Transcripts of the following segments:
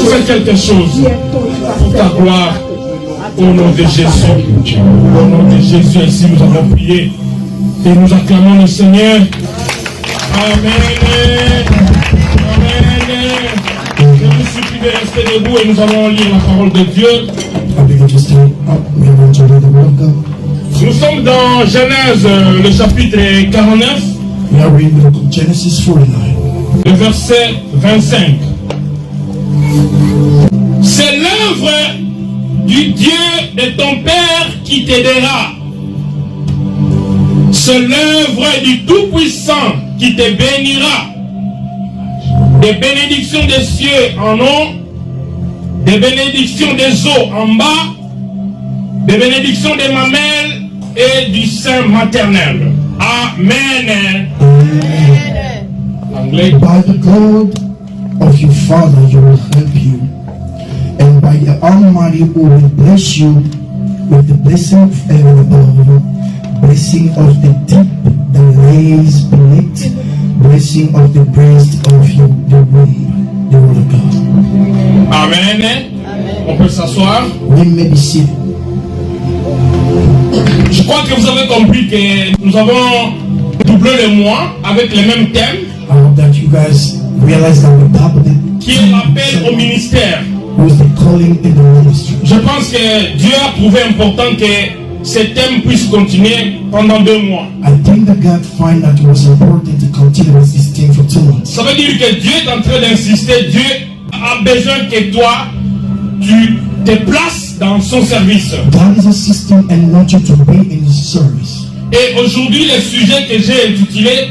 Fais quelque chose pour ta gloire. Au nom de Jésus. Au nom de Jésus, ainsi nous avons prié. Et nous acclamons le Seigneur. Amen. Amen. Je vous supplie de rester debout et nous allons lire la parole de Dieu. Nous sommes dans Genèse, le chapitre 49. Le verset 25. C'est l'œuvre du Dieu de ton Père qui t'aidera. C'est l'œuvre du Tout-Puissant qui te bénira. Des bénédictions des cieux en haut, des bénédictions des eaux en bas, des bénédictions des mamelles et du sein maternel. Amen. By the God of your Father, you will help you, and by the Almighty who will bless you with the blessing of heaven above, blessing of the deep that lays beneath, blessing of the breast of the womb, the word of God. Amen. On peut s'asseoir. We may be seated. Je crois que vous avez compris que nous avons doublé le mois avec le même thème. I hope that you guys realize that we doubled it. Qui est l'appel au ministère. Who's the calling in the ministry. Je pense que Dieu a trouvé important que ce thème puisse continuer pendant 2 mois. I think that God find that it was important to continue with this thing for 2 months. Ça veut dire que Dieu est en train d'insister. Dieu a besoin que toi, tu te places dans son service. God is assisting and wants you to be in His service. Et aujourd'hui, le sujet que j'ai intitulé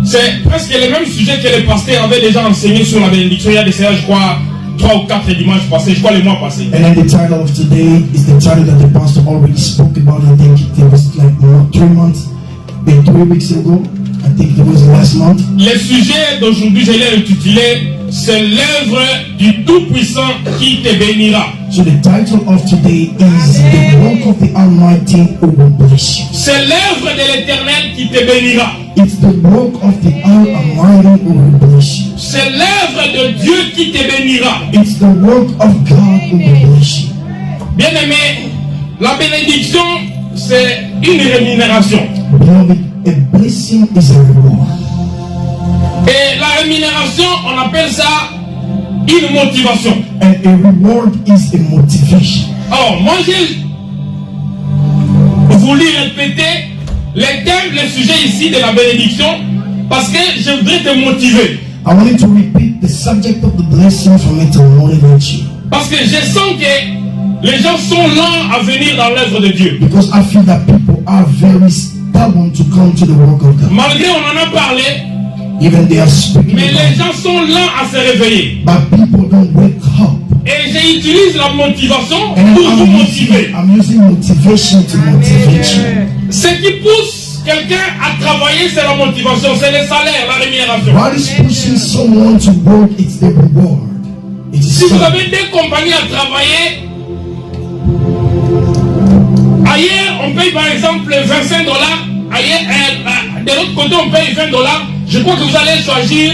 C'est presque le même sujet que les pasteurs avaient déjà enseigné sur la bénédiction. Il y a des séances, je crois, 3 ou 4 dimanches passés, je crois les mois passés. And then the title of today is the title that the pastor already spoke about. I think it was like 3 months and 3 weeks ago. I think it was last month. Le sujet d'aujourd'hui, je l'ai intitulé, c'est l'œuvre du Tout-Puissant qui te bénira. So the title of today is the work of the Almighty who will bless you. C'est l'œuvre de l'Éternel qui te bénira. It's the work of the Almighty who will bless you. C'est l'œuvre de Dieu qui te bénira. It's the work of God who will bless you. Bien-aimé, la bénédiction, c'est une rémunération. Beloved, a blessing is a reward. Et la rémunération, on appelle ça une motivation. And a reward is a motivation. Alors, moi j'ai voulu répéter les thèmes, les sujets ici de la bénédiction parce que je voudrais te motiver. I wanted to repeat the subject of the blessing for me to motivate you. Parce que je sens que les gens sont lents à venir dans l'œuvre de Dieu. Because I feel that people are very stubborn to come to the work of God. Malgré on en a parlé, Even they are speaking mais les about gens sont lents à se réveiller. it, but people don't wake up. Et j'utilise la motivation And pour vous motiver. I'm using motivation to motivate you. Ce qui pousse quelqu'un à travailler, c'est la motivation, c'est le salaire, la rémunération. What is pushing someone to work? It's the reward. It is Si vous something. avez des compagnies à travailler, ailleurs on paye par exemple 25 $, ailleurs, de l'autre côté on paye 20 $. Je crois que vous allez choisir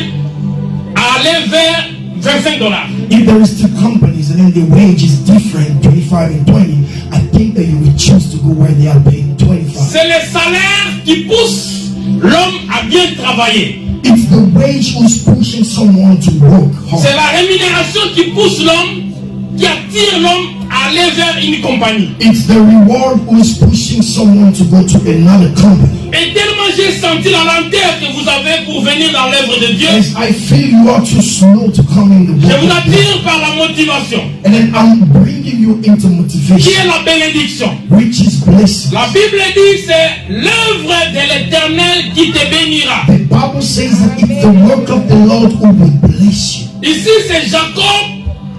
à aller vers 25 $. If there is 2 companies and then the wage is different, 25 and 20, I think that you will choose to go where they are paying 25. C'est le salaire qui pousse l'homme à bien travailler. It's the wage who's pushing someone to work C'est hard. la rémunération qui pousse l'homme, qui attire l'homme à aller vers une compagnie. It's the reward who's pushing someone to go to another company. Et tellement j'ai senti la lenteur que vous avez pour venir dans l'œuvre de Dieu, As I feel you are too slow to come in the je work vous of God. attire par la motivation, And then I'm bringing you into qui motivation, est la bénédiction. which is blessing. La Bible dit c'est l'œuvre de l'Éternel qui te bénira. The Bible says that it's the work of the Lord who will bless you. Ici c'est Jacob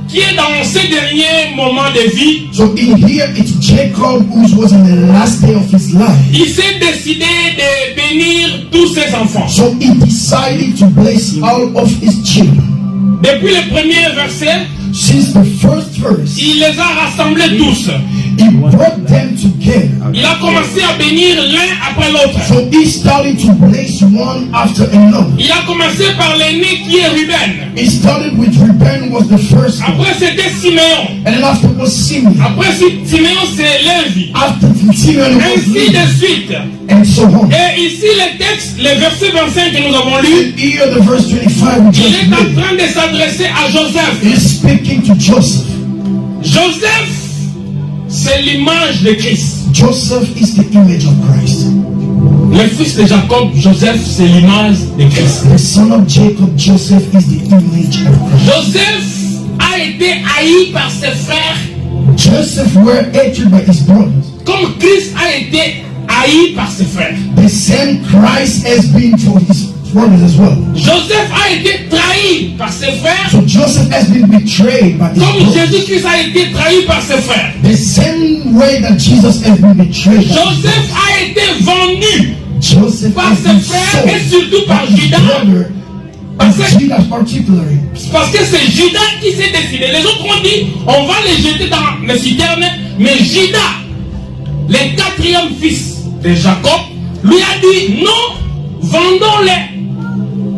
qui est dans ses derniers moments de vie. So in here, it's Jacob who was in the last day of his life. Il s'est décidé de bénir tous ses enfants. So he decided to bless all of his children. Depuis le premier verset, Since the first verse, il les a rassemblés tous. he brought them together. Il a commencé à bénir l'un après l'autre. So he started to bless one after another. Il a commencé par l'aîné qui est Ruben. He started with Reuben was the first one. Après c'était Simeon. And then after was Simeon. Après Simeon c'est Lévi. After Simeon was Ainsi Levi. de suite. And so on. Et ici le texte, le verset 25 que nous avons lu, And here the verse 25 we il just est en read. train de s'adresser à Joseph. He's speaking to Joseph. Joseph, c'est l'image de Christ. Joseph is the image of Christ. Le fils de Jacob, Joseph, c'est l'image de Christ. The son of Jacob, Joseph, is the image of Christ. Joseph a été haï par ses frères Joseph were hated by his brothers. comme Christ a été haï par ses frères. The same Christ has been for his brothers as well. Joseph a été trahi par ses frères So Joseph has been betrayed by his comme brothers. Jésus-Christ a été trahi par ses frères. The same way that Jesus has been betrayed by his Joseph a été vendu Joseph par has ses been frères et sold surtout by par his Judas. brother, Parce by que, Judas particularly. parce que c'est Judas qui s'est décidé. Les autres ont dit, on va les jeter dans les citernes. Mais Judas, le 4e fils de Jacob, lui a dit, non, vendons-les.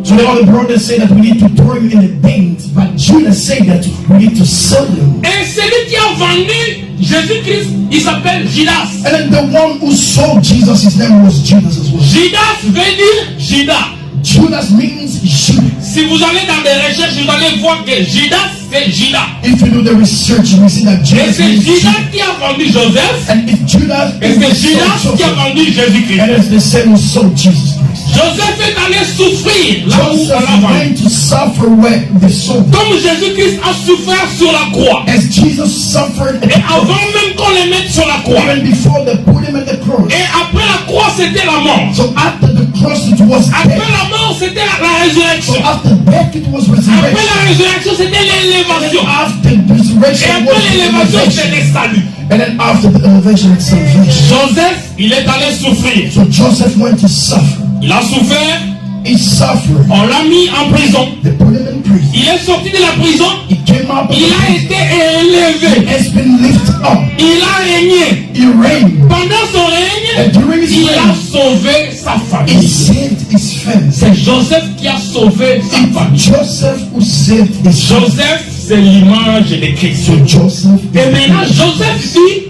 So the other brothers say that we need to throw him in the dens, but Judas said that we need to sell him. Et celui qui a vendu Jésus-Christ, il s'appelle Judas. And then the one who sold Jesus, his name was Judas as well. Judas veut dire Judas. Judas means Judas. Si vous allez dans des recherches, vous allez voir que Judas, c'est Judas. If you do the research, you will see that Et Judas c'est means Judas Judas. qui a vendu Joseph. And if Judas Et is c'est the Judas son of qui a Joseph, vendu Jésus-Christ. and it's the same who sold Jesus Christ. Joseph est allé souffrir là où on Joseph l'a vendu. went to suffer where they sold him. Comme Jésus-Christ a souffert sur la croix. As Jesus suffered at Et the avant cross, même qu'on le mette sur la croix. even before they put him at the cross. Et après la croix, c'était la mort. So after the cross, it was Après death. la mort, c'était la So résurrection. after death, it was Après la resurrection. résurrection, c'était And then l'élévation. after Et resurrection, it après was l'élévation, elevation. c'est le salut. And then after the elevation, it's salvation. Joseph, il est allé souffrir. So Joseph went to suffer. Il a souffert, He suffered. on l'a mis en prison. They put him in prison. Il est sorti de la prison, He came out of il the a prison. été He élevé. has been lifted up. Il a régné. He reigned. Pendant son règne, And during his il a reign, sauvé sa he famille. saved his family. C'est Joseph qui a sauvé sa famille. It's Joseph who saved his family. Joseph, c'est l'image de Christ. So Joseph. Et maintenant, Joseph dit,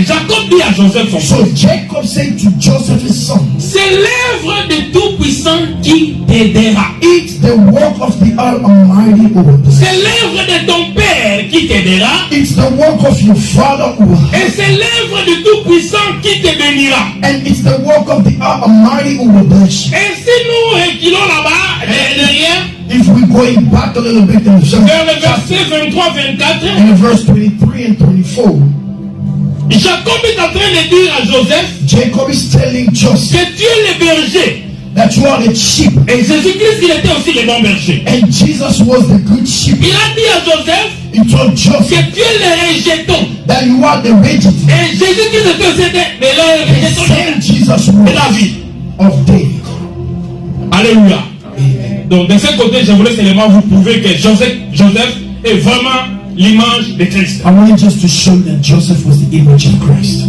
Jacob dit à Joseph son So fils, Jacob said to Joseph his son, c'est l'œuvre du Tout-Puissant qui t'aidera. it's the work of the Almighty who will bless. C'est l'œuvre de ton Père qui t'aidera. It's the work of your Father who will Et help. c'est l'œuvre du Tout-Puissant qui te bénira. And it's the work of the Almighty who will bless you. Et si nous reculons là-bas, derrière, If we're going back a little bit in the vers le verset 23-24, in verse 23 and 24, Jacob est en train de dire à Joseph Jacob is telling Joseph que tu es le berger. that you are the sheep. Et Jésus-Christ, il était aussi le bon berger. And Jesus was the good sheep. Il a dit à Joseph He told que Joseph tu es le rejeton. that you are the rejeted. Et Jésus-Christ était aussi le The rejeton same Jesus de was David. of David. Alléluia. Donc de ce côté, je voulais seulement vous prouver que Joseph est vraiment l'image de Christ. I wanted just to show that Joseph was the image of Christ.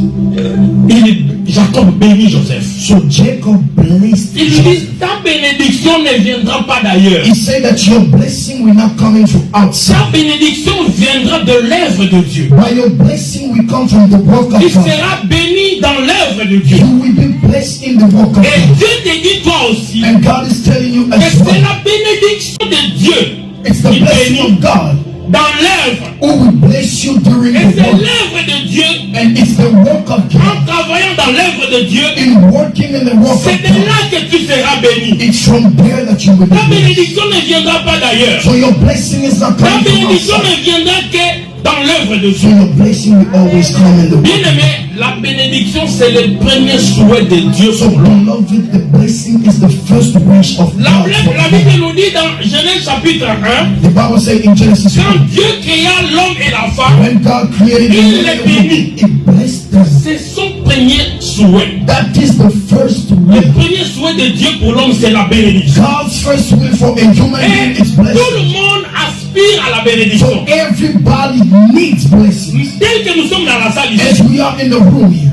Jacob bénit Joseph. So Jacob blessed Il lui Joseph. dit, ta bénédiction ne viendra pas d'ailleurs. He said that your blessing will not come in from Ta outside. bénédiction viendra de l'œuvre de Dieu. But your blessing will come from the work of Tu God. seras béni dans l'œuvre de Dieu. You will be blessed in the work of Et God. Dieu te dit toi aussi And God is telling you que as c'est well. la bénédiction de Dieu It's the qui blessing bénit of God dans l'œuvre. who will bless you during Et the c'est work. l'œuvre de Dieu. And it's the work of En God travaillant dans l'œuvre de Dieu, in working in the work c'est of de God. là que tu seras béni. It's from there that you will be Ta blessed. bénédiction ne viendra pas d'ailleurs. So your blessing is not Ta coming from bénédiction outside. ne viendra que dans l'œuvre de So Dieu. your blessing will always come in the Bien work. aimé, la bénédiction c'est le premier souhait de Dieu So pour l'homme. beloved, the blessing is the first wish of La God for Bible man. nous dit dans Genèse chapitre 1, The Bible says in Genesis quand 1, Dieu créa l'homme et la femme, when God created Il the les man bénit. He blessed them. c'est son premier souhait. That is the first Le will. premier souhait de Dieu pour l'homme, c'est la bénédiction. God's first will for a human being Et is tout le blessing. monde aspire à la So bénédiction. everybody needs blessings. Tel que nous sommes dans la salle As ici, we are in the room here,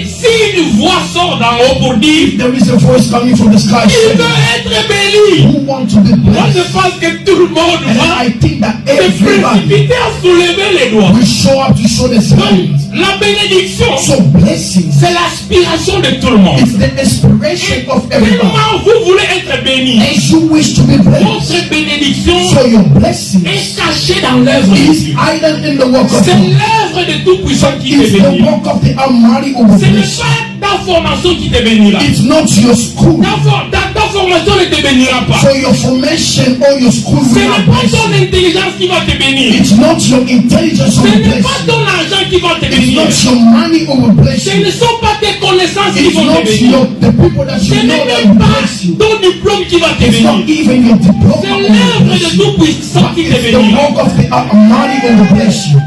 si une voix sort d'en haut pour dire there is a voice coming from the sky il saying, veut être béni, who want to be moi je blessed? pense que tout le monde And va I think that se everybody précipiter à soulever les doigts. will show up to show their Donc, hands. la bénédiction, So blessings, c'est l'aspiration de tout le monde. it's the inspiration of everybody. Tellement vous voulez être béni, As you wish to be blessed, votre bénédiction so your blessing est cachée dans l'œuvre de is Dieu. hidden in the work of C'est God. l'œuvre de Tout-Puissant qui te It's the bénit. work of the Almighty who will Ce n'est bless you. pas ta formation qui te bénira. It's not your school. Ta formation ne te bénira pas. So your formation or your school Ce will n'est not pas bless ton you. intelligence qui va te bénir. It's not your intelligence who Ce will n'est bless pas you. ton argent qui va te It's bénir. not your money who will bless Ce you. ne sont pas tes connaissances qui It's vont te not bénir. the people that Ce you n'est know that même will pas bless you. ton diplôme qui va te It's not bénir. even your diploma C'est who will l'œuvre bless de you. Tout-Puissant qui te It's the bénira. work of the Almighty who will bless you.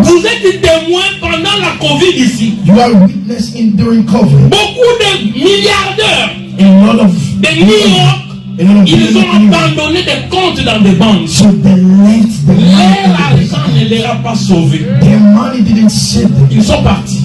Vous êtes témoin pendant la Covid ici. You are witness in during COVID. Beaucoup de milliardaires A lot of de New York, ils ont people, abandonné des comptes dans des banques. so they left the Leur money. argent ne les a pas sauvés. Their money didn't save them. Ils sont partis.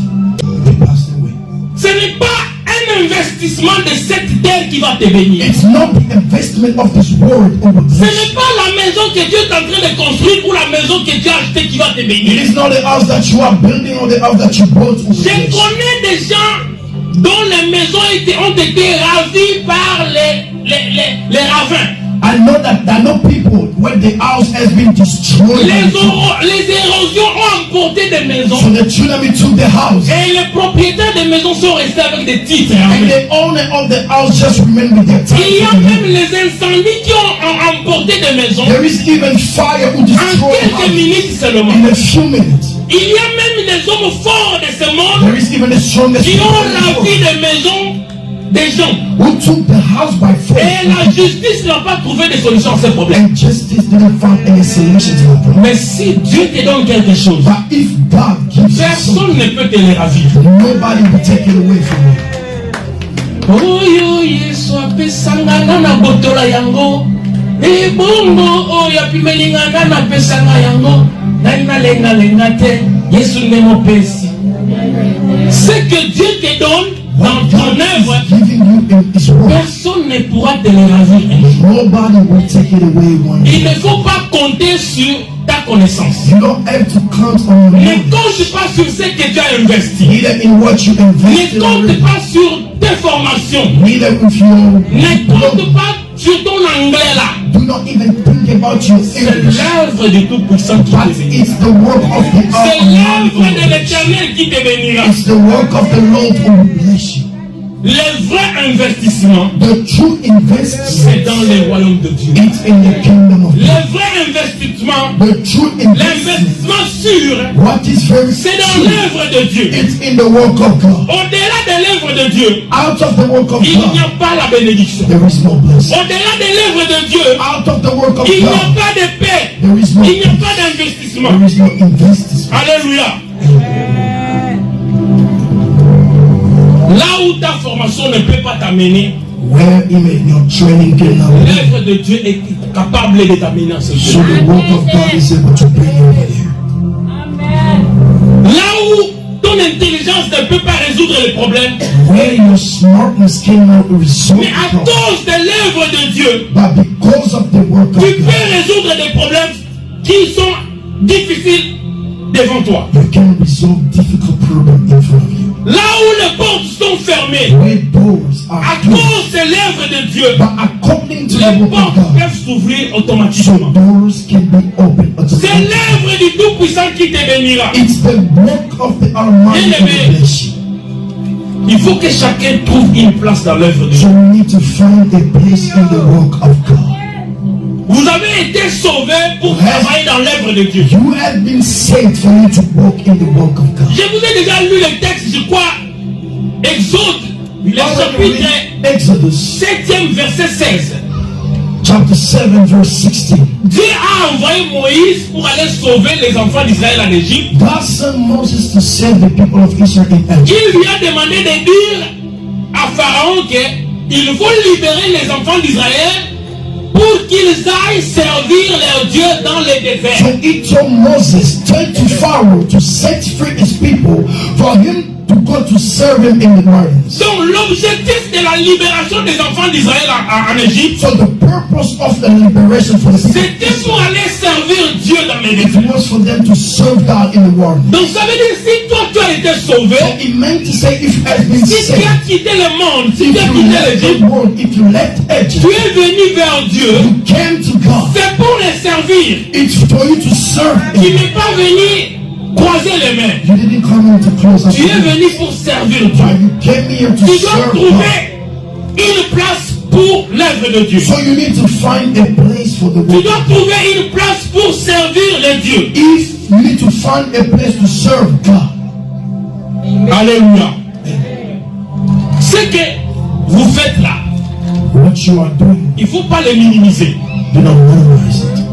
They passed away. Ce n'est pas un investissement de cette terre qui va te bénir. It's not the investment of this world who will Ce bless n'est pas la maison que Dieu est en train de construire ou la maison que Dieu a achetée qui va te you. It bénir. is not the house that you are building or the house that you bought who will Je bless you. connais des gens dont les maisons ont été ravies par les ravins. I know that there are no people where the house has been destroyed. by the flood. Les érosions ont emporté des maisons. So the tsunami took the house. Et les propriétaires des maisons sont restés avec des titres. And the owner of the house just remained with their Il y a title. même les incendies qui ont emporté des maisons There is even fire who en destroyed quelques houses minutes seulement. in a few minutes. Il y a même des hommes forts de ce monde There is even the strongest qui ont people in the ravi world des maisons des gens. who took the house by force. Et la justice n'a pas trouvé de solution à ce problème. And justice didn't find any solution to the problem. Mais si Dieu te donne quelque chose, But if God gives you personne something, ne peut te le ravir. nobody will take it away from you. Oyo Yesu apesanga na botola yango. E bongo oyo apimelinga na pesanga yango. Na lenga te. Yesu ne mopesi. Ce que Dieu te donne dans ton œuvre, Giving you in His word, personne ne pourra te le ravir un jour. nobody will take it away one Il day. ne faut pas compter sur ta connaissance. You don't have to count on your Ne money, compte pas sur ce que tu as investi. neither in what you Ne invested compte already, pas sur tes formations. neither with your Ne compte pas sur ton anglais là. do not even think about your C'est English. l'œuvre du Tout-Puissant qui But te bénira. it's the work of the C'est l'œuvre de Almighty. l'Éternel qui te bénira. It's the work of the Lord who will bless you. Les vrais investissements, The true c'est investment, dans le royaume de Dieu. it's in the kingdom of Les God. vrais investissements, The true investment, l'investissement sûr, what is very c'est dans true, l'œuvre de Dieu. it's in the work of God. Au-delà de l'œuvre de Dieu, Out of the work of il n'y a God, pas la bénédiction. there is no blessing. Au-delà de l'œuvre de Dieu, Out of the work of il n'y a God, pas de paix. there is no Il n'y a peace. pas d'investissement. There is no investment. Alléluia. Là où ta formation ne peut pas t'amener, Where even your training cannot be. l'œuvre de Dieu est capable de t'amener à ce So jour. the work of God is able to bring you over there. Là où ton intelligence ne peut pas résoudre les problèmes, Where your smartness cannot resolve mais à the problem. cause de l'œuvre de Dieu, But because of the work of tu peux God, résoudre des problèmes qui sont difficiles devant toi. you can resolve difficult problems in front of you. Là où les portes sont fermées, Where doors à are closed, cause de l'œuvre de Dieu, but according to the les work of portes God, peuvent s'ouvrir so automatiquement. doors can be opened C'est automatically. l'œuvre du Tout-Puissant qui te bénira. It's the work of the Almighty who will bless you. Il faut que chacun trouve une place dans l'œuvre de So Dieu. we need to find a place in the work of God. Vous avez été sauvés pour travailler dans l'œuvre de Dieu. You have been saved for you to walk in the work of God. Je vous ai déjà lu le texte, je crois, Exode, le chapitre Exodus 7e, verset 16. chapter 7 verse 16. Dieu a envoyé Moïse pour aller sauver les enfants d'Israël en Égypte. God sent Moses to save the people of Israel in Egypt. Il lui a demandé de dire à Pharaon qu'il faut libérer les enfants d'Israël pour qu'ils aillent servir leur Dieu dans le désert. So he told Moses, tell to Pharaoh to set free his people for him to go to serve him in the gardens. Donc l'objectif de la libération des enfants d'Israël en Égypte, So the purpose of the liberation for the people c'était pour aller servir Dieu dans le it désert. was for them to serve God in the wilderness. Donc ça veut dire si toi tu as été sauvé, So it meant to say if you have been si tu saved, as quitté le monde, si if tu as you quitté left l'Égypte, the world, if you left Egypt, tu es venu vers Dieu, you came to God. c'est pour les servir. It's for you to serve Tu him. n'es pas venu croiser les mains. You didn't come in to close up. Tu es venu pour servir But Dieu. you came here to Tu dois serve God. trouver une place pour l'œuvre de Dieu. So you need to find a place for the Tu work. dois trouver une place pour servir le Dieu. If you need to find a place to serve God, Alléluia. Ce que vous faites là, what you are doing, il ne faut pas le minimiser. do not minimize it.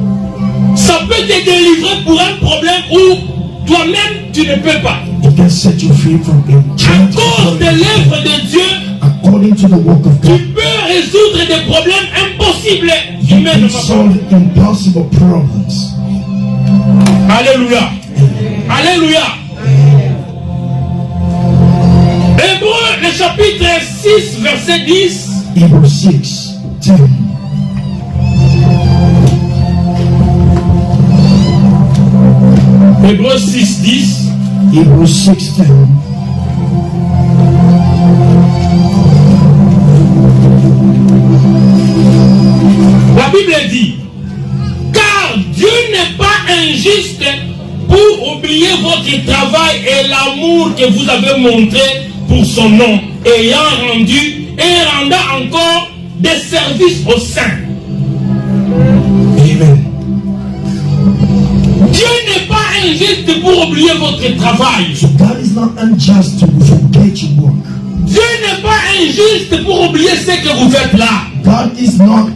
Ça peut te délivrer pour un problème où toi-même tu ne peux pas. It can set you free from a À chain cause de l'œuvre de Dieu, according to the work of tu God. peux résoudre des problèmes impossibles You can humainement. solve impossible problems. Alléluia. Alléluia. Hébreux, le chapitre 6, verset 10. Hebrews 6, 10. Hébreux 6, 10. Hebrews 6, 10. La Bible dit, car Dieu n'est pas injuste pour oublier votre travail et l'amour que vous avez montré pour son nom, ayant rendu et rendant encore des services aux saints. Amen. Dieu n'est pas injuste pour oublier votre travail. So God is not unjust to forget your work. Dieu n'est pas injuste pour oublier ce que vous faites là. God is not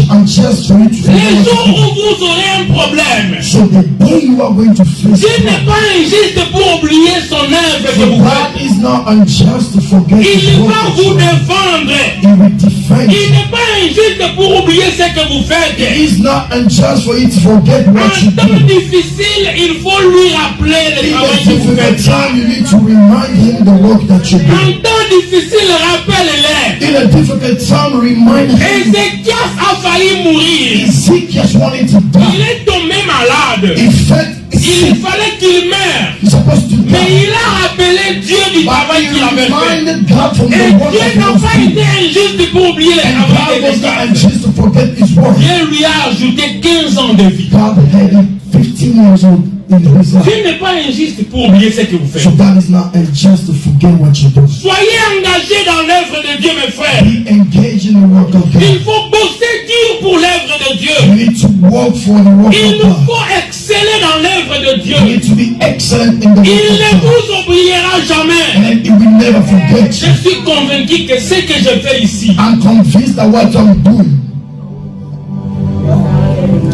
unjust for you to Les forget jours what you où vous aurez un problème, do. So the day you are going to face Dieu n'est God, pas injuste pour oublier son œuvre que so vous God faites. is not unjust to forget His Il work va that vous you do. défendre. He will defend Il you. n'est pas injuste pour oublier ce que vous It faites. is not unjust for you to forget what you En temps do. difficile, il faut lui rappeler le In travail a que vous difficult faites. time, you need to remind Him the work that you do. En temps difficile, rappelle-les. In a difficult time, remind Him. Ézéchias a failli mourir. Ezekiel wanted to Il die. est tombé malade. He felt Il sick. fallait qu'il meure. He's supposed to Mais die. il a rappelé Dieu du But travail he qu'il avait fait. reminded God from Et the work Dieu that he n'a was pas doing. été injuste pour oublier le And travail God was not d'Ézéchias. unjust to forget His work. Dieu lui a ajouté 15 ans de vie. God had him 15 years old in his life. Dieu n'est pas injuste pour oublier ce que vous faites. So God is not unjust to forget what you do. Soyez engagés dans l'œuvre de Dieu, mes frères. Be engaged in the work of Il God. faut bosser dur pour l'œuvre de You Dieu. need to work for the work Il of nous God. faut exceller dans l'œuvre de Dieu. You need to be excellent in the Il work ne of God. vous oubliera jamais. And then He will never forget Je you. suis convaincu que ce que je fais ici, I'm convinced that what I'm doing,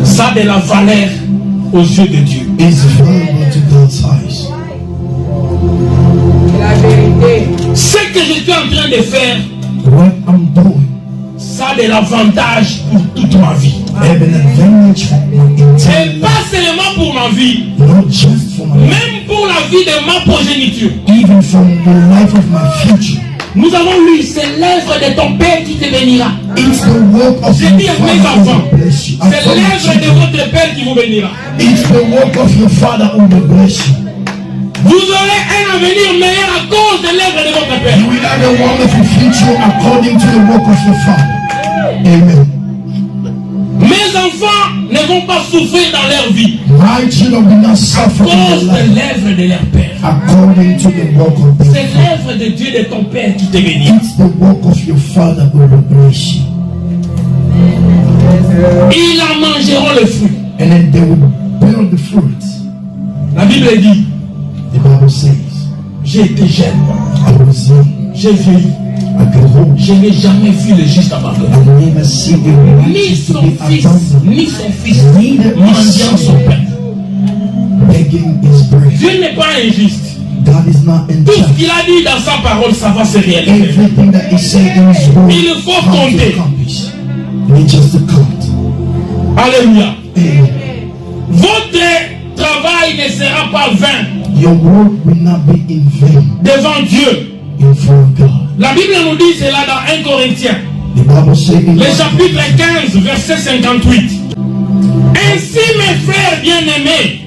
ça a de la valeur aux yeux de Dieu. is valuable to God's eyes. La vérité. Ce que je suis en train de faire, What I'm doing, ça a de l'avantage pour toute ma vie. I have an advantage for my Et entire life. pas seulement pour ma vie, Not just for my life, même pour la vie de ma progéniture. even for the life of my future. Nous avons lu, c'est l'œuvre de ton Père qui te bénira. It's the work of J'ai your dit à mes Father who enfants, will bless you. I c'est told my l'œuvre de children, votre Père qui vous bénira. it's the work of your Father who will bless you. Vous aurez un avenir meilleur à cause de l'œuvre de votre Père. You will have a wonderful future according to the work of your Father. Amen. Mes enfants ne vont pas souffrir dans leur vie My children will not à suffer in cause their de life l'œuvre de leur Père. according to the work of C'est their Father. l'œuvre de Dieu de ton Père qui te bénit. It's the work of your Father who will bless you. Ils en mangeront le fruit. And then they will bear the fruits. La Bible dit, The Bible says, j'ai été jeune, I was young, j'ai vieilli, I grew old, je n'ai jamais vu le juste abandonné. I never see a Ni righteous to son be fils, abandoned, ni son fils, neither mendiant his son son pain. begging his bread. Dieu n'est pas injuste. God is not Tout ce unjust. qu'il a dit dans sa parole, ça va se réaliser. Everything that He said in His word Il faut comes compter. to accomplish. You need just to count. Alléluia. Amen. Votre travail ne sera pas vain Your work will not be in vain devant Dieu. in front of God. La Bible nous dit cela dans 1 Corinthiens, The Bible says in le chapitre 15, verset 58. Ainsi, mes frères bien-aimés,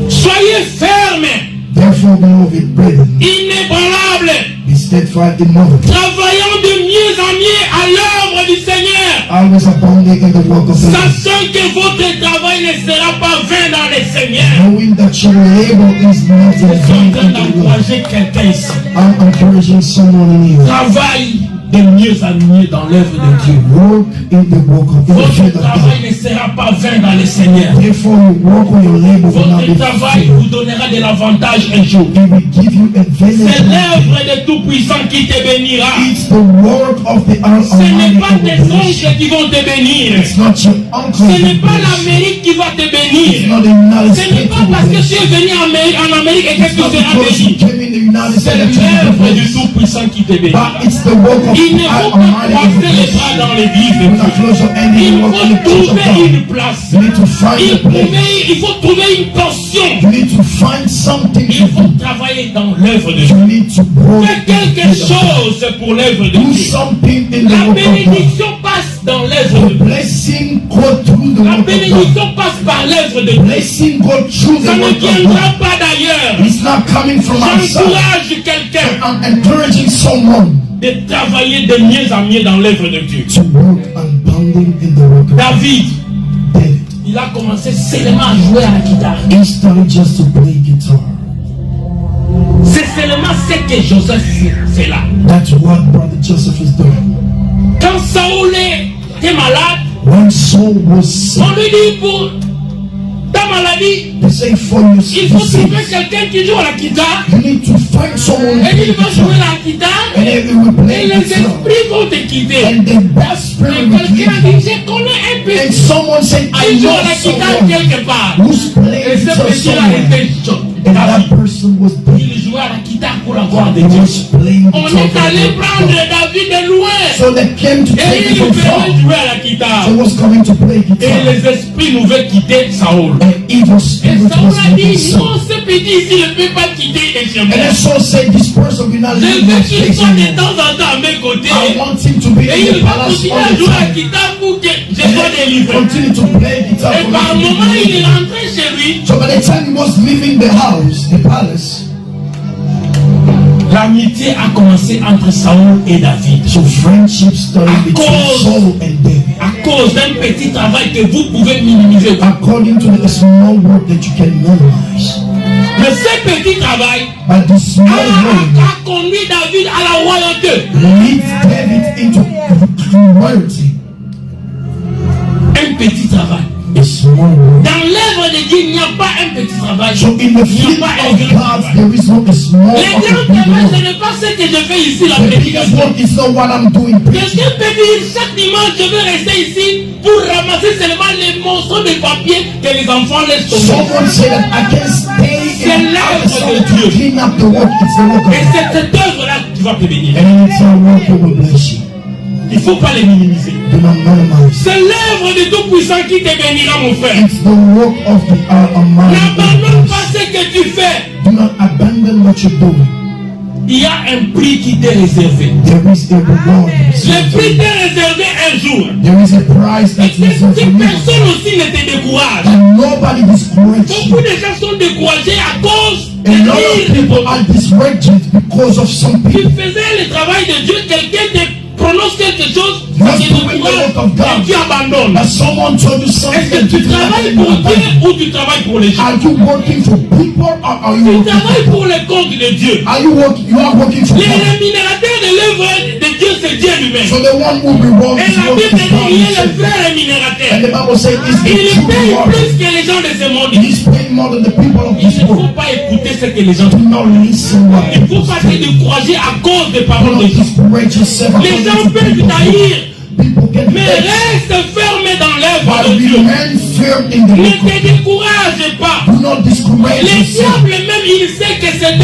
soyez fermes, Therefore, beloved brethren, inébranlables, be steadfast in love, travaillant de mieux en mieux à l'œuvre du Seigneur, always abounding in the work of the Lord, sachant que votre travail ne sera pas vain dans le Seigneur. knowing that your labor is not Je in suis en vain train in the Lord. d'encourager quelqu'un ici. I'm encouraging someone in here. Travaille de mieux en mieux dans l'œuvre de Dieu. Work in the work of in the Votre field of travail God. ne sera pas vain dans le Seigneur. Therefore, your work or your labor will not Votre be travail vain. vous donnera de l'avantage un jour. It will give you C'est advantage. l'œuvre de Tout-Puissant qui te bénira. It's the work of the Ce n'est Almighty pas who tes will bless you. oncles qui vont te bénir. It's not your uncle Ce who n'est will pas bless you. l'Amérique qui va te It's bénir. not the United Ce n'est States pas who will parce que bless tu you. es venu en Amérique et que It's tu not seras because you béni. came in the United C'est States that you will l'œuvre be du blessed. Tout-Puissant qui te bénira. But it's the work of Il ne the faut pas Almighty who croiser will les bless bras you. dans l'église de Do not Dieu. close your hand Il and work in the faut church of trouver God. une place. You need to find a place. Il faut trouver une portion. You need to find something Il to faut do. travailler dans l'œuvre de Dieu. You need to work Fais quelque in the field of God. chose pour l'œuvre de Do Dieu. something in the La work of God. bénédiction passe dans l'œuvre The de Dieu. blessing go through the La work of God. bénédiction passe par l'œuvre de Dieu. Blessing go through the Ça ne work of viendra God. pas d'ailleurs. It's not coming from outside. J'encourage quelqu'un I'm encouraging someone de travailler de mieux en mieux dans l'œuvre de Dieu. to work and bounding in the work of God. David, David, il a commencé seulement à jouer à la guitare. he started just to play guitar. C'est seulement ce que Joseph fait là. That's what Brother Joseph is doing. Quand Saoul était malade, When Saul was sick, on lui dit pour ta maladie, They say for your il faut trouver disease, quelqu'un qui joue à la guitare. you need to find someone Et who il va can jouer guitar. la guitare. And then we will Et play les guitar. esprits vont te quitter. And the bad Et spirit will quelqu'un leave you. dit, je connais un And petit someone said, I qui joue know à la guitare someone quelque part. who's Et playing ce guitar petit-là somewhere. était chaud. And that person was dead. Il jouait à la guitare pour la gloire de He Dieu. was playing On guitar est for allé the prendre Lord. David de loin. So they came to Et take il him from far. venait jouer à la guitare. So he was coming to play Et guitar. les esprits nous veulent quitter Saoul. And evil Et spirit Saoul was a leaving dit, Saul. non, ce petit ici ne peut pas quitter les And then chemins. Saul said, this person will not Je leave veux my qu'il place soit de anymore. temps en temps à mes côtés. I want him to be Et in the il va palace continuer à all the jouer à la time. guitare pour que je And sois then délivré. continue to play guitar Et for par me to moment, be il est delivered. rentré chez lui. So by the time he was leaving the house, the palace, L'amitié a commencé entre Saoul et David. so friendship started between cause- Saul and David. À cause d'un petit travail que vous pouvez minimiser. According to the small work that you can minimize. Mais ce petit travail But the small work a conduit David à la royauté. leads David into royalty. Un petit travail. A small work. Dans l'œuvre de Dieu, il n'y a pas un petit travail. So in the Il n'y a field pas un of grand God, travail. there is no a small Le or a grand big travail, ce work. n'est pas ce que je fais ici, la The biggest prédication. work is not what I'm doing preaching. Quelqu'un peut dire, chaque dimanche, je vais rester ici pour ramasser seulement les morceaux de papier que les enfants laissent tomber. Someone said that I can stay C'est in l'œuvre outside de to Dieu. clean up the work. It's the work of Et God. c'est cette œuvre-là qui va te bénir. And it's our work that will bless you. Il ne faut pas les minimiser. Do not minimize. C'est l'œuvre de Tout-Puissant qui te bénira, mon frère. It's the work of the Almighty. N'abandonne pas ce que tu fais. Do not abandon what you're doing. Il y a un prix qui t'est réservé. There is a reward. Le prix t'est réservé un jour. There is a prize Et that's reserved que for you. personne aussi ne te décourage. And nobody discourages Beaucoup you. de gens sont découragés à cause A de lot of lire. people are discouraged because of some Tu people. faisais le travail de Dieu, quelqu'un te prononce quelque chose, You ça have te to win the décourage work of God. et tu abandonnes. That someone told you Est-ce something que and tu you travailles didn't pour Dieu abandon. ou tu travailles pour les gens? Are you working for people or are you Tu working travailles for pour le compte de Dieu. Are you working? You are working for Les God. rémunérateurs de l'œuvre de Dieu, c'est Dieu lui-même. So the one who rewards Et his la work Bible is dit God qu'il est le himself. vrai rémunérateur. And the Bible says it's the Il true paye reward. plus que les gens de ce monde. He's paying more than the people of Il this ne faut world. pas écouter ce que les gens Do disent. not listen what Il ne people faut pas te say. décourager à cause des Do paroles not des gens. discourage yourself Les according gens to peuvent people's taillir, words. People can mais hate, reste fermé dans l'œuvre but de Dieu. remain firm in the Ne work of te God. décourage pas. Do not discourage Les yourself. diables même, il sait que c'est cette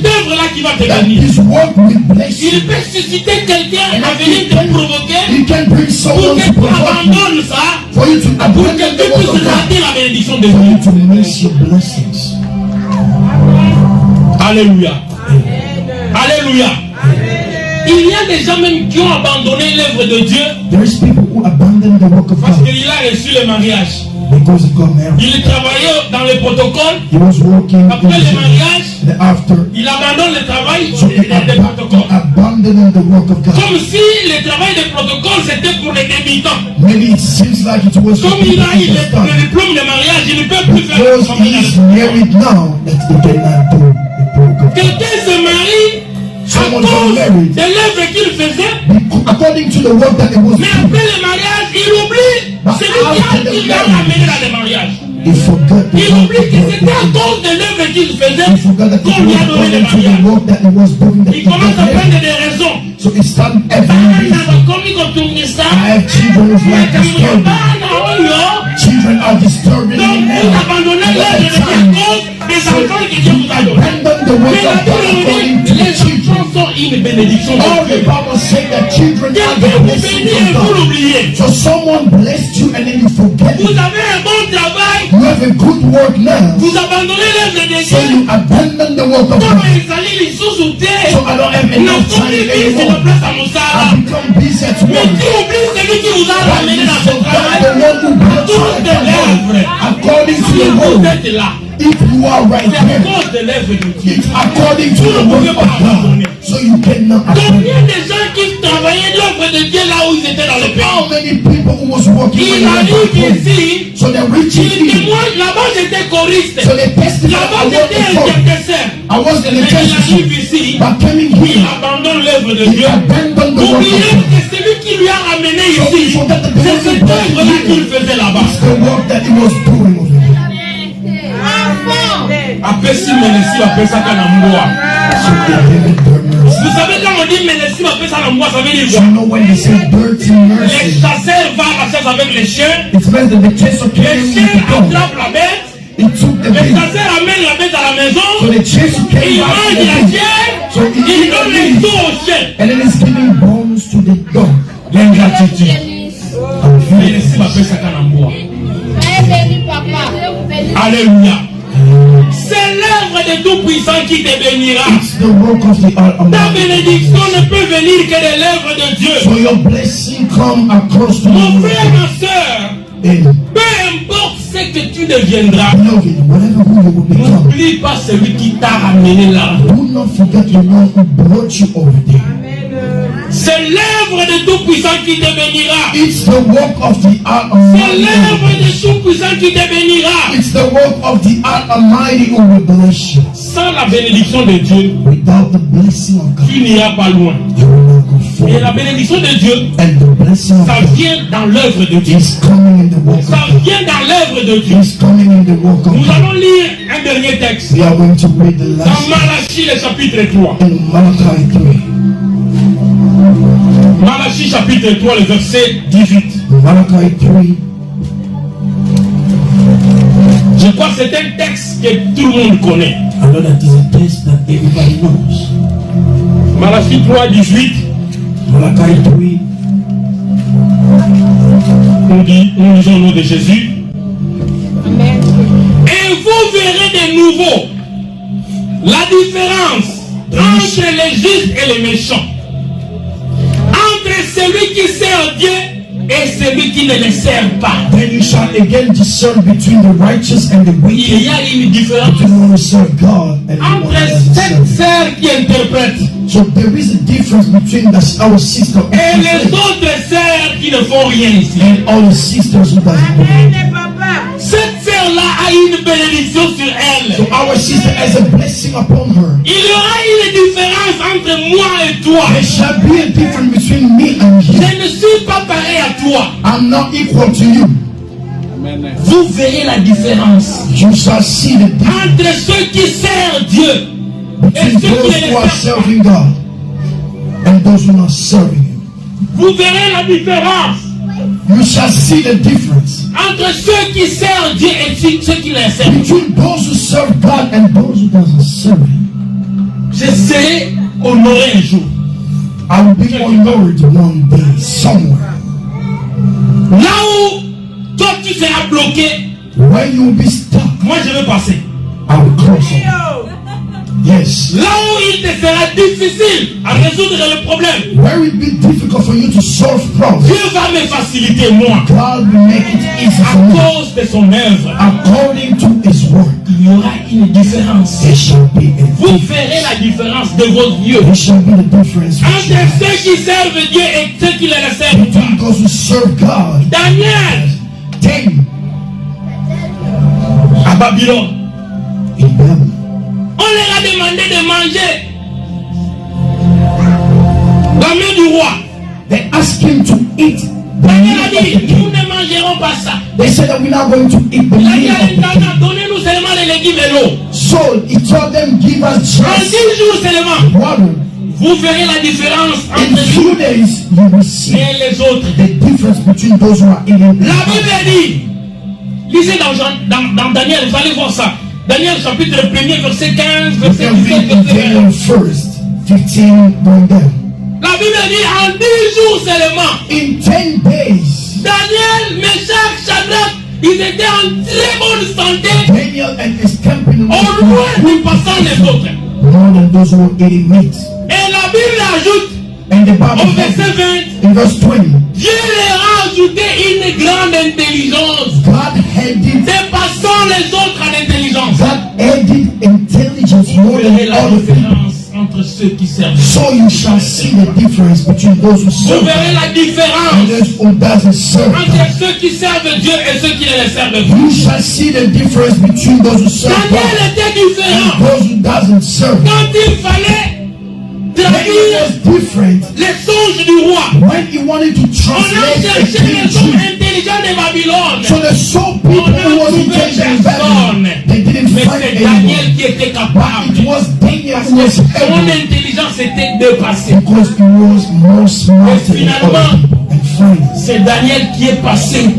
œuvre-là qui va te That bénir. his work will bless Il you. peut susciter quelqu'un And à venir te provoquer He can bring pour someone que to tu provoke you. abandonnes ça, For you to pour que abandon tu the work puisses of God. rater la bénédiction de For Dieu. you to miss your blessings. Alléluia. Alléluia. Il y a des gens même qui ont abandonné l'œuvre de Dieu There is people who abandon the work of parce God qu'il a reçu le mariage. because he got married. Il travaillait dans les protocoles. He was working in Après le the mariage, and after il abandonne le travail so he des protocoles. abandoning the work of God. Comme si le travail des protocoles c'était pour les débutants. Maybe it seems like it was for Comme il people a eu who just le started. diplôme de mariage, il ne peut plus faire le Because travail. he is married now that he cannot do the work of God. Quelqu'un se marie à Someone got cause married. de l'œuvre qu'il faisait, According to the work that he was mais doing, après le mariage, il oublie celui qui l'a amené dans le mariage. he forgot the Il work oublie que of c'était à God. cause de l'œuvre qu'il He faisait forgot that it qu'on lui a was donné le according to the mariage. work that he was doing that he Il commence à got prendre married. des raisons. So he started Ah, every reason. comme il continue I ça, have children who's like disturbing. Children are disturbing donc me vous now. abandonnez l'œuvre de Dieu à cause des enfants que Dieu vous a donnés. Abandon the work Mais la of God Bible according nous to dit, the les children. enfants sont une bénédiction de All the Dieu. Bible says that children are Quelqu'un the vous blessing bénit et of vous God. l'oubliez. So someone blessed you and then you forget Vous it. avez un bon travail, You have a good work now. vous abandonnez l'œuvre de So Dieu. you abandon the work of Comme God. ils allaient les sous-souter, So I don't have enough nous sommes time busy sur la anymore. place à Moussara. I become busy at Mais work. tu oublies celui qui vous a But ramené you dans ce forgot travail. the one who brought you Cause at de the l'œuvre. work. According to Si the vous word. êtes là, If you are right c'est à here, cause de l'œuvre de Dieu. it's according to the word of God. So you cannot abandon. Combien de gens qui travaillaient l'œuvre de Dieu là où ils étaient dans le pays? How many people who was working Ils in arrivent the ici, So they're reaching ils in. témoignent, là-bas j'étais choriste, So they testify. là-bas I was j'étais before. intercesseur. I was in Mais the il arrive testimony. ici, But coming il here, abandonne l'œuvre de he Dieu. abandoned the work Oubliez of God. que celui qui lui a ramené So he ici, forgot that the c'est one who cette brought œuvre-là him qu'il here. faisait là-bas. It's the work that he was doing over there. Apesi menesi apesa kana mboa. So they gave their mercy. Vous savez quand on dit menesi apesa kana mboa, ça veut dire So quoi? you know when they say dirty Les mercy, chasseurs vont à la chasse avec les chiens. it means that the chaser Les came with chiens the dog. attrapent la bête. He took the Les beast. chasseurs amènent la bête à la maison. So the chaser came Ils back to mangent the la beast. chair. So he Ils ate donnent the les beast. dos aux chiens. And then he's giving bones to the dog. L'ingratitude. And Menesi apesa kana mboa. Papa. Alléluia. C'est l'œuvre de Tout-Puissant qui te bénira. it's the work of the Ta Almighty. bénédiction ne peut venir que de l'œuvre de Dieu. So your blessing come across to Mon you. frère, ma soeur, And peu importe ce que tu deviendras, beloved, whatever who you will become, n'oublie pas celui qui t'a ramené là. do not forget the one who brought you over there. C'est l'œuvre de Tout-Puissant qui te bénira. It's the work of the C'est l'œuvre Almighty. de Tout-Puissant qui te bénira. It's the work of the Almighty who will bless you. Sans la bénédiction de Dieu, Without the blessing of God, tu n'iras pas loin. you will not go Et la forward. bénédiction de Dieu, And the blessing of ça God vient dans l'œuvre de Dieu. is coming in the work Ça of God. vient dans l'œuvre de Dieu. It's coming in the work of Nous God. allons lire un dernier texte. We are going to read the Dans last Malachie, le chapitre 3. in Malachi 3. Malachie, chapitre 3, le verset 18. Malachi 3. Je crois que c'est un texte que tout le monde connaît. I know that is a text that everybody knows. Malachie 3, 18. Malachi 3. Nous lisons au nom de Jésus. Amen. Et vous verrez de nouveau la différence entre les justes et les méchants. Entre celui qui sert Dieu et celui qui ne le sert pas. Then you shall again discern between the righteous and the Il wicked, y a une différence between the one who serve God and the one who entre doesn't cette serve. sœur qui interprète So there is a difference between our sister who et les translates autres sœurs qui ne font rien ici. and all the sisters who doesn't believe. Cette sœur-là a une bénédiction sur elle. So our sister has a blessing upon her. Il y aura une différence entre moi et toi. There shall be a difference between me and Je you. ne suis pas pareil à toi. I'm not equal to you. Vous verrez la différence You shall see the difference entre ceux qui servent Dieu et between ceux qui those ne who are le servent pas. serving God and those who are not serving Him. Vous verrez la différence You shall see the difference entre ceux qui servent Dieu et ceux qui le servent. between those who serve God and those who doesn't serve Him. Je serai honoré un jour. I will be honored one day somewhere Là où toi tu seras bloqué, where you will be stuck. moi je vais passer. I will cross over. Yes. Là où il te sera difficile à résoudre le problème, Where it be difficult for you to solve problems, Dieu va me faciliter moi God will make it easy à for me cause de son œuvre. according to His work. Il y aura une différence. There shall be a Vous difference. verrez la différence de vos yeux There shall be the difference entre ceux qui servent Dieu et ceux qui ne le servent between pas. those who serve God. Daniel, 10 à Babylone, in Babylon. on leur a demandé de manger la main du roi. They asked him to eat the Daniel meat a of dit, the nous king. ne mangerons pas ça. They said that we're not going to eat the Il a dit meat à of the l'intendant, king. donnez-nous seulement les légumes et l'eau. So he told them, give us En just 10 jours seulement, water. vous verrez la différence In entre few nous days, you will see et les autres. the difference between those who are eating. La Bible dit, lisez dans Daniel, vous allez voir ça. Daniel chapitre 1er, verset 15, You verset can 17, read in verset 20. Daniel 1st, 15 going down. La Bible dit, en 10 jours seulement, In 10 days, Daniel, Meshach, Shadrach, ils étaient en très bonne santé, Daniel and his company au loin dépassant les autres. more than those who are eating meat. Et la Bible ajoute, And the Bible au verset says 20, in verse 20, Dieu leur a ajouté une grande intelligence, God added dépassant les autres en intelligence. God added intelligence more Vous verrez than la all of them. différence entre ceux qui servent. So you shall see the difference between those who Vous serve verrez God la and différence those who doesn't serve entre God. ceux qui servent Dieu et ceux qui ne le servent pas. You shall see the difference between those who serve Daniel God était and différent. those who doesn't serve God. Quand il fallait was different. les songes du roi. When he wanted to On a translate a cherché les dream, hommes intelligents de Babylone. so the soul people who was intelligent in Babylon, they didn't Mais find c'est anyone. Daniel qui était capable. It was Daniel Parce who was que son able, intelligence était dépassée. because he was more smart than finalement, other people. And finally, C'est Daniel qui est passé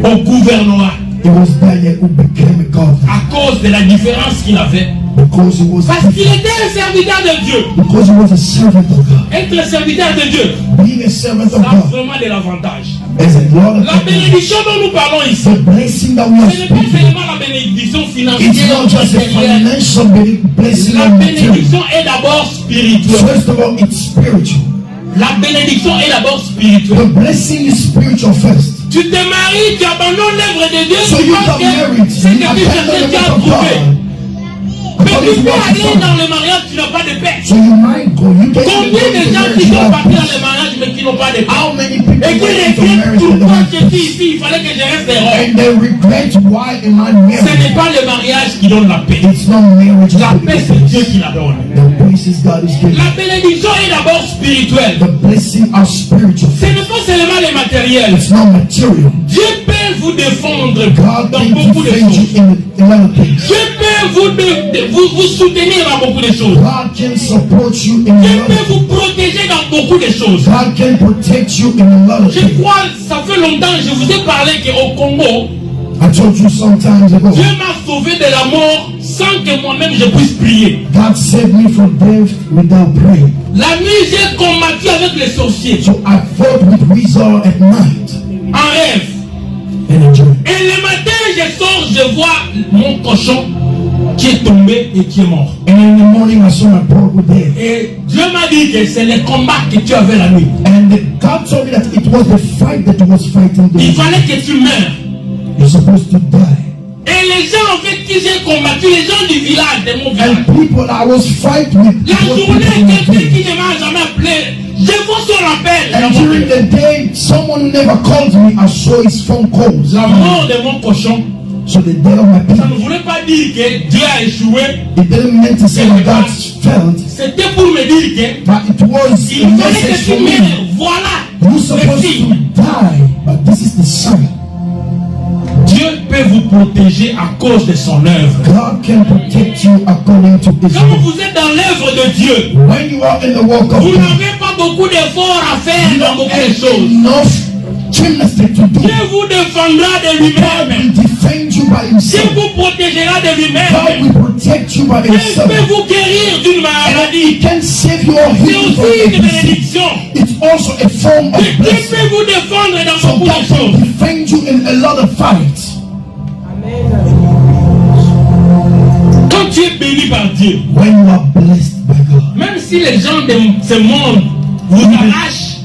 au gouvernorat it was Daniel who became a governor, à cause de la différence qu'il avait. because he was Parce qu'il était un serviteur de Dieu. because he was a servant of God. Être le serviteur de Dieu, Being a servant ça of a God vraiment de l'avantage. is a lot of La bénédiction dont nous parlons ici, the blessing that we are ce n'est pas speaking. seulement la bénédiction It's financière not just a matérielle. financial blessing La or material. bénédiction est d'abord spirituelle. First of all, it's spiritual. La bénédiction est d'abord spirituelle. The blessing is spiritual first. Tu te maries, tu abandonnes l'œuvre de Dieu, So tu you penses got que married, c'est you quelque chose abandon que the tu as work of trouvé. God. Mais According tu to peux what you aller found. dans le mariage, tu n'as pas de paix. So you might go. You get Combien de gens qui sont partis dans le mariage mais qui n'ont pas de paix? How many people Et qui went into regrettent marriage and pourquoi don't je have suis peace? ici, il fallait que je reste heureux. And they regret, why am I Ce n'est married? pas le mariage qui donne la paix. It's not marriage La that paix, gives c'est Dieu peace. qui la donne. The places God is giving. La bénédiction est d'abord spirituelle. The blessing are spiritual. Ce n'est pas seulement les matériels. It's not material. Dieu peut vous défendre God dans can beaucoup de defend choses. you in a lot of things. Dieu peut vous soutenir dans beaucoup de choses. God can support you in a Dieu lot peut of vous things. protéger dans beaucoup de choses. God can protect you in a lot of Je things. crois, ça fait longtemps, je vous ai parlé qu'au Congo, I told you some times ago, Dieu m'a sauvé de la mort sans que moi-même je puisse prier. God saved me from death without praying. La nuit, j'ai combattu avec les sorciers So I fought with wizard at night en rêve. in a dream. Et le matin, je sors, je vois mon cochon qui est tombé et qui est mort. And in the morning I saw my pork dead. Et Dieu m'a dit que c'est le combat que tu avais la nuit. And God told me that it was the fight that was fighting the Il devil. fallait que tu meurs. You're supposed to die. Et les gens avec qui j'ai combattu, les gens du village, de mon village, And people I was fighting with, la it was journée, people in the quelqu'un day. qui ne m'a jamais appelé, je vois son appel. And during the day, someone who never called me, I saw his phone calls. La mort de mon cochon, So the death of my ça people, ne voulait pas dire que Dieu a échoué. it didn't mean to say that God failed, C'était pour me dire que but it was a il fallait que message tu for me. meurs. Voilà You're le supposed signe. to die, but this is the sign. Dieu peut vous protéger à cause de son œuvre. God can protect you according to His Quand will. vous êtes dans l'œuvre de Dieu, When you are in the work of vous God, n'avez pas beaucoup d'efforts à faire you dans don't beaucoup de have choses. enough gymnastics to do. Dieu vous défendra de God lui-même. will defend you by Dieu Himself. vous protégera de God lui-même. will protect you by Dieu Himself. peut vous guérir d'une And maladie. He can save you or C'est heal you from aussi une a disease. bénédiction. It's also a form of Dieu blessing. peut vous défendre dans So beaucoup de God can choses. defend you in a lot of fights. Quand tu es béni par Dieu, When you are blessed by God, même si les gens de ce monde vous arrachent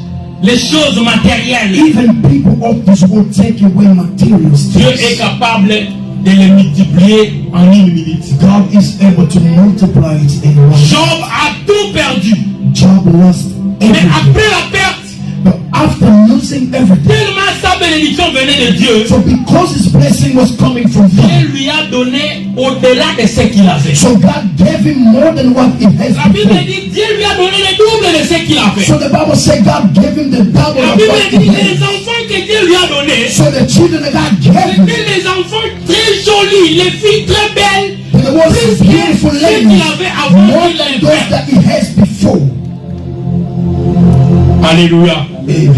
les choses matérielles, even people of this world take away material Dieu est things. capable de les multiplier en une minute. God is able to multiply it in one. Job a tout perdu. Job lost Mais everything. après la perte, But after losing everything, tellement sa bénédiction venait de Dieu, so because his blessing was coming from Dieu God, lui a donné au-delà de ce qu'il avait. so God gave him more than what he has La Bible before. dit Dieu lui a donné le double de ce qu'il avait. So the Bible said God gave him the double La of Bible what he dit les had. enfants que Dieu lui a donnés, So the children that God gave him, c'était des enfants très jolis, les filles très belles, there was plus some beautiful que ceux qu'il ladies, avait avant more qu'il than ait those fait. that he has before. Alléluia. Amen.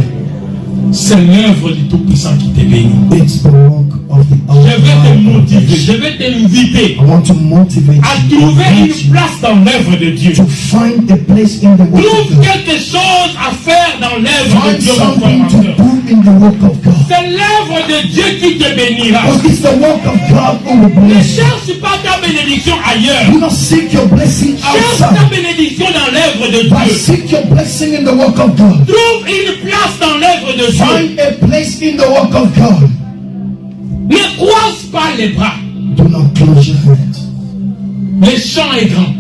C'est l'œuvre du Tout-Puissant qui te bénit. It's the work of the Je vais te Almighty. motiver, je vais t'inviter I want to motivate à you, trouver invite une you place dans l'œuvre de Dieu. to find a place in the work of Trouve God. quelque chose à faire dans l'œuvre de Find Dieu, mon frère, something ma to soeur. do in the work of God. C'est l'œuvre de Dieu qui te bénira. Because it's the work of God who will Ne bless you. cherche pas ta bénédiction ailleurs. Do not seek your blessing Cherche ta outside, bénédiction dans l'œuvre de but Dieu. seek your blessing in the work of God. Trouve une place dans l'œuvre de Dieu. Find a place in the work of God. Ne croise pas les bras. Do not close your hands. Le champ est grand.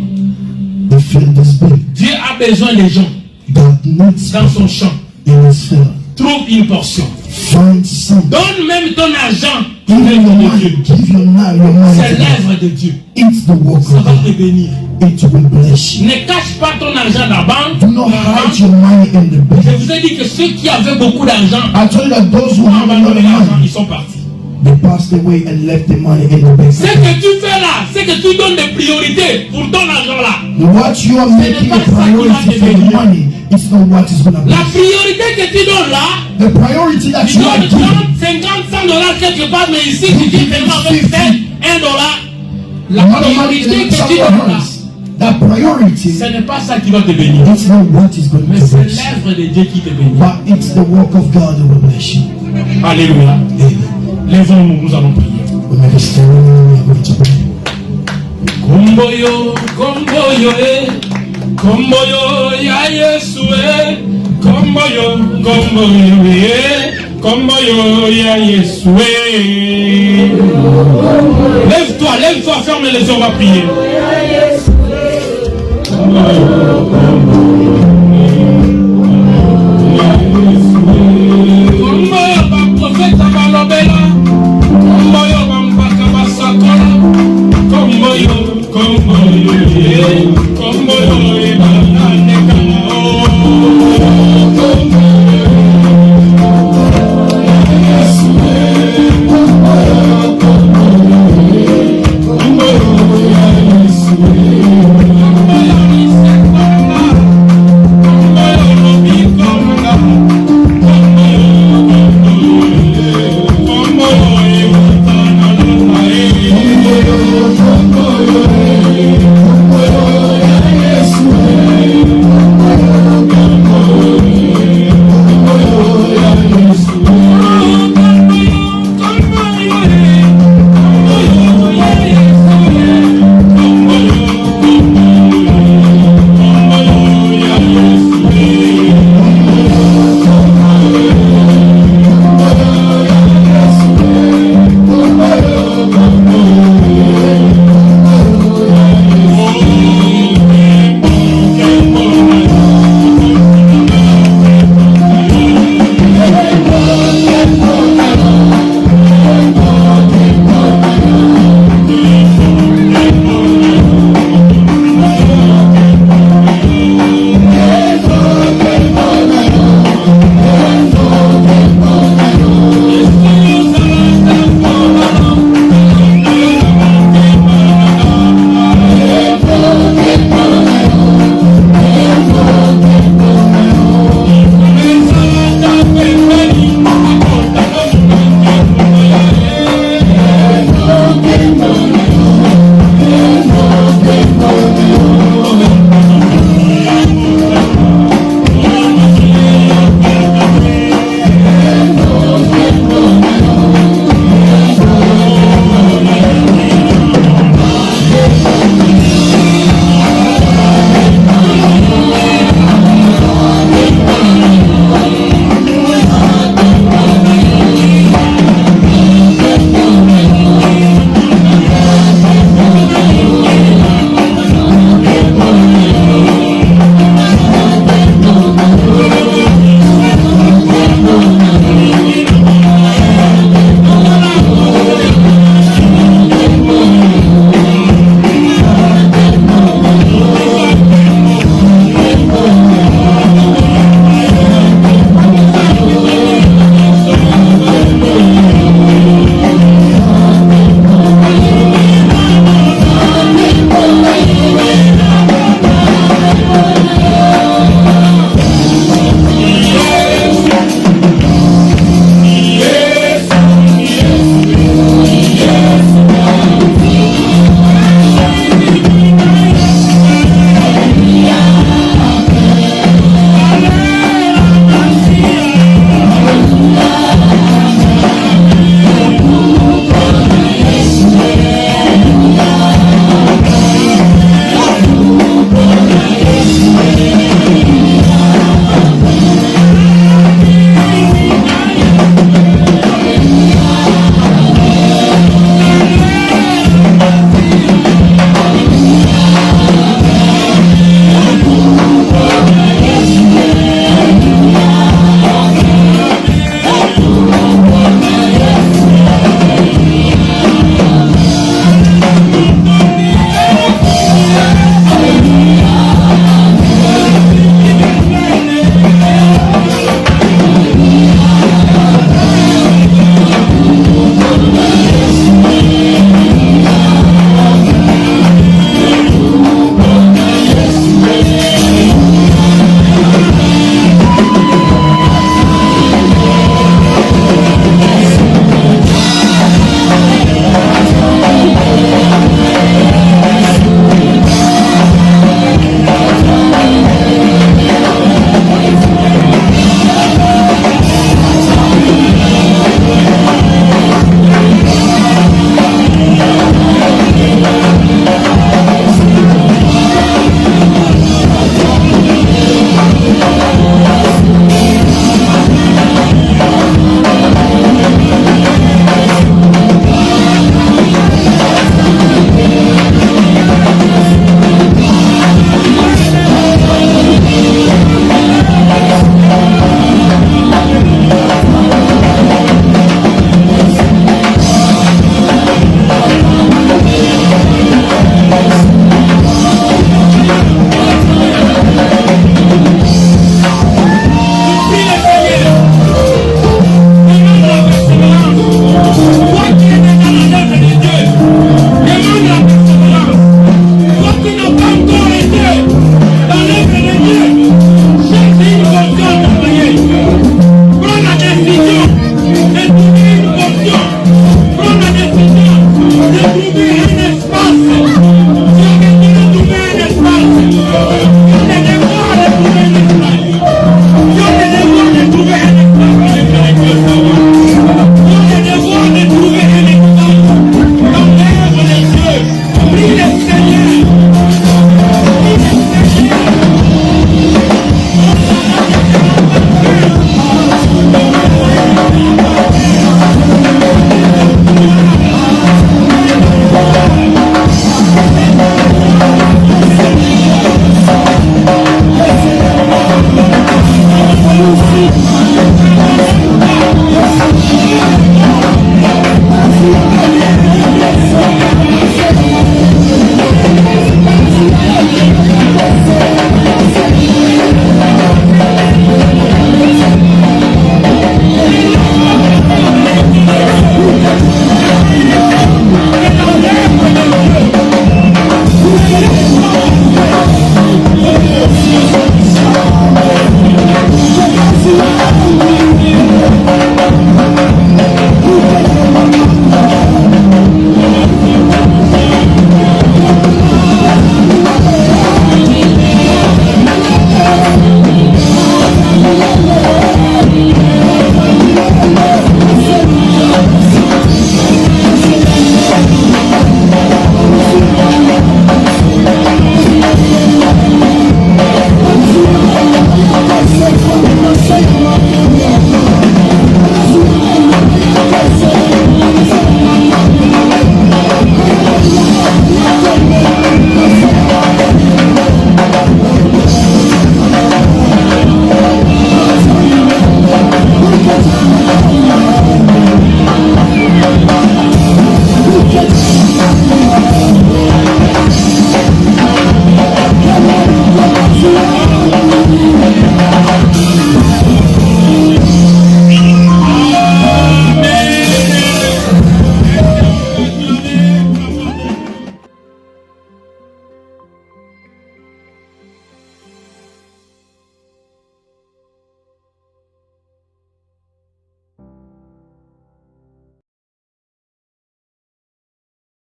The field is big. Dieu a besoin des gens God needs dans son champ. in His field. Trouve une portion. Find something. Donne même ton argent. Give your money. Give your money C'est to God. l'œuvre de Dieu. It's the work Ça of va te God. bénir. It will bless you. Ne cache pas ton argent dans la banque. Do not hide your money in the Je bank. vous ai dit que ceux qui avaient beaucoup d'argent I told you that those who ont have a lot abandonné of l'argent, money, ils sont partis. they passed away and left the money in the bank. Ce que tu fais là, c'est que tu donnes des priorités pour ton argent là. What you are making a priority for the money, it's not what is going to La bless. priorité que tu donnes là, The priority that tu you are donnes giving, 30, 50, 100 dollars quelque part, mais ici tu dis tellement avec 1 dollar. La not a money priorité in que tu somewhere donnes là, else. That priority, ce n'est pas ça qui va te bénir. it's not what is going Mais to c'est bless you, l'œuvre de Dieu qui te bénit. but it's the work of God that will bless you. Alléluia. Amen. Lèvons-nous, nous allons prier. We make a stand and we are going to pray. Komboyo, komboyo, komboyo, ya Yesu, komboyo, komboyo, komboyo, ya Yesu. Lève-toi, ferme les yeux, on va prier. Komboyo, komboyo.